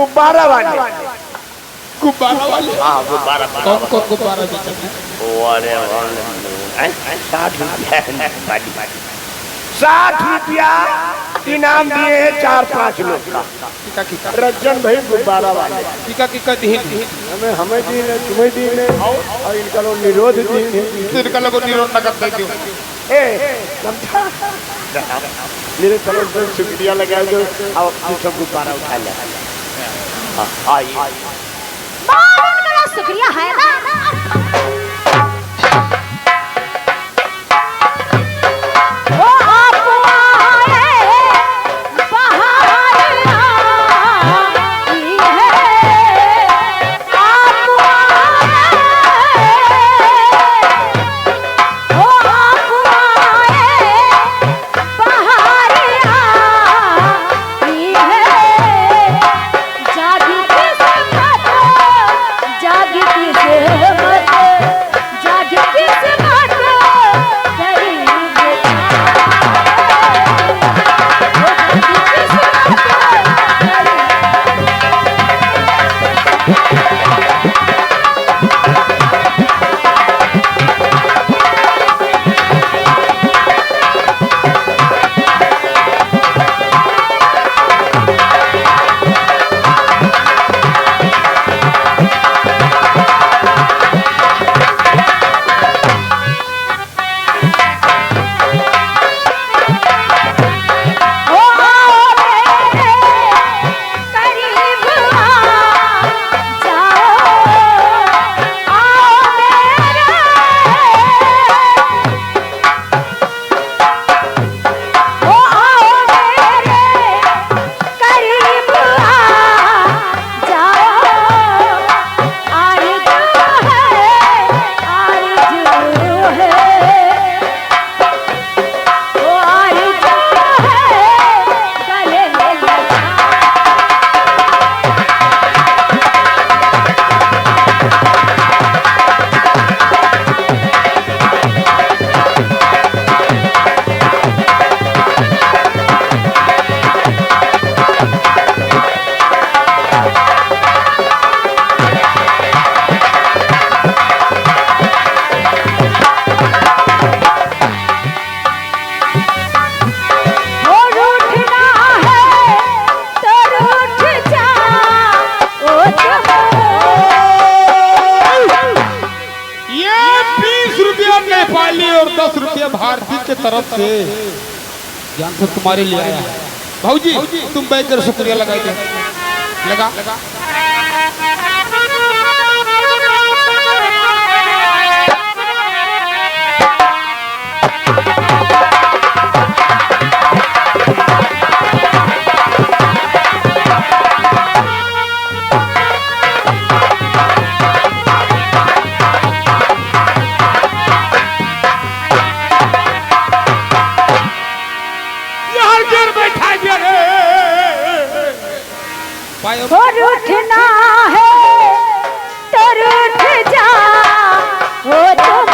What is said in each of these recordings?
गुब्बारा वाले। गुब्बारा वाले? हाँ गुब्बारा। कौन कौन गुब्बारा बेचते हैं? 60 रुपया इनाम दिए 4-5 लोग का। रंजन भाई गुब्बारा वाले किका दीन हमें दीन तुम्हें दीन और इनका लोग निरोध दीन इनका लोग निरोध न करते क्यों? मेरे चलो शुक्रिया लगा दो अब सब गुब्बारा उठा ले। शुक्रिया है ना। भारतीय के तरफ से ज्ञान से तुम्हारे लिए आया है। भाऊजी तुम बैठकर शुक्रिया लगाई दे। लगा और उठना है तो उठ जा वो तुम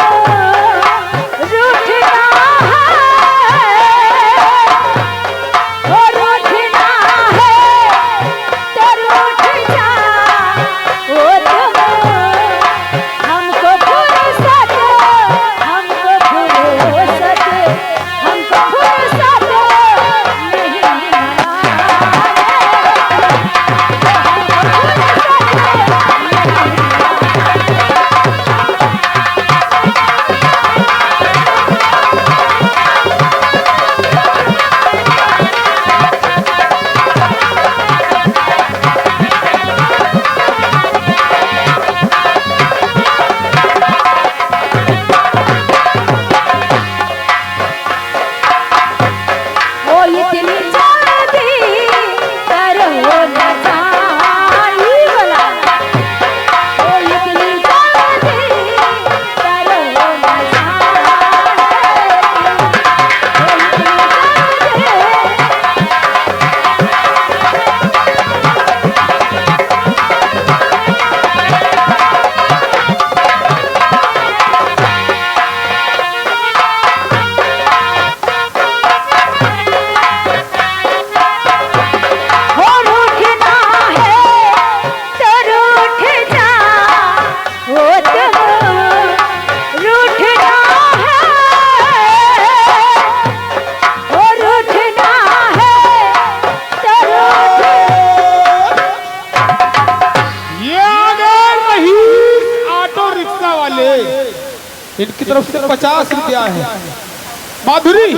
रूठना है और उठना है तो उठ जा वो तुम हमको फुर्सत नहीं इनकी तरफ से 50 रुपया है। माधुरी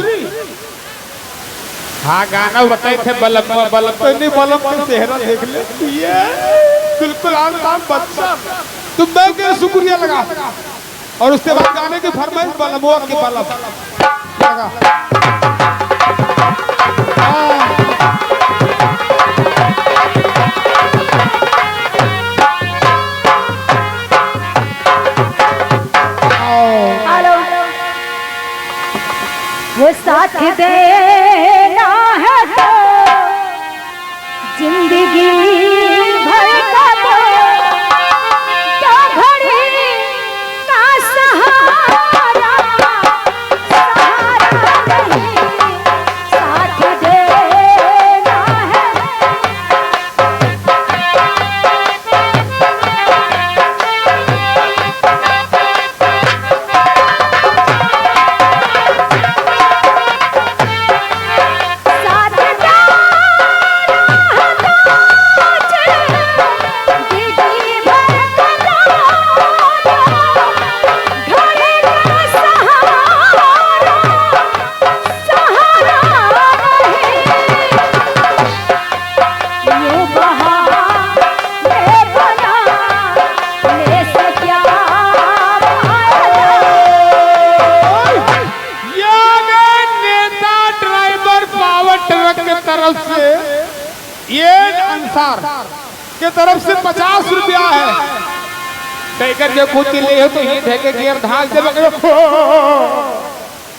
हाँ गाना बताए थे बलम बलम नहीं बलम का चेहरा देख ले ये बिल्कुल आम बच्चा। तुम मैं के शुक्रिया लगा और उसके बाद गाने की फरमाइश बलमुआ की बलम लगा। वो साथ देना है तो जिंदगी भर का तो क्या घड़ी का सहारा सहारा नहीं साथ देना है। ये अंसार के तरफ से 50 रुपया है। टैकर के खुद के लिए हो तो ये ढेके गियर धाल से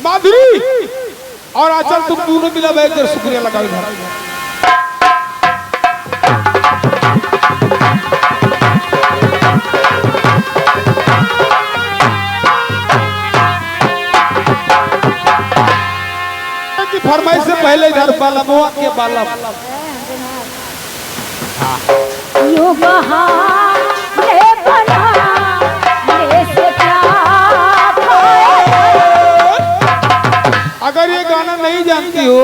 माधुरी और आचल तुम दोनों मिला बैठकर शुक्रिया लगाओ इधर। फरमाइश से पहले इधर बलमुआ के बालम यूं बहाने बना मेरे से क्या अगर ये गाना नहीं जानती हो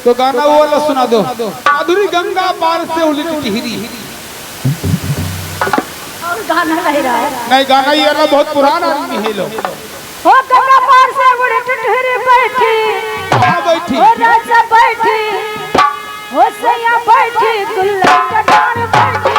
तो गाना वो वाला सुना दो। माधुरी गंगा पार से उलट टिहरी और गाना नहीं रहा है। नहीं गाना ये वाला बहुत पुराना आदमी है लो। ओ गंगा पार से उलट टिहरी बैठी कहाँ बैठी ओ राजा बैठी ओ सैया बैठी गुल्ला कटार बैठी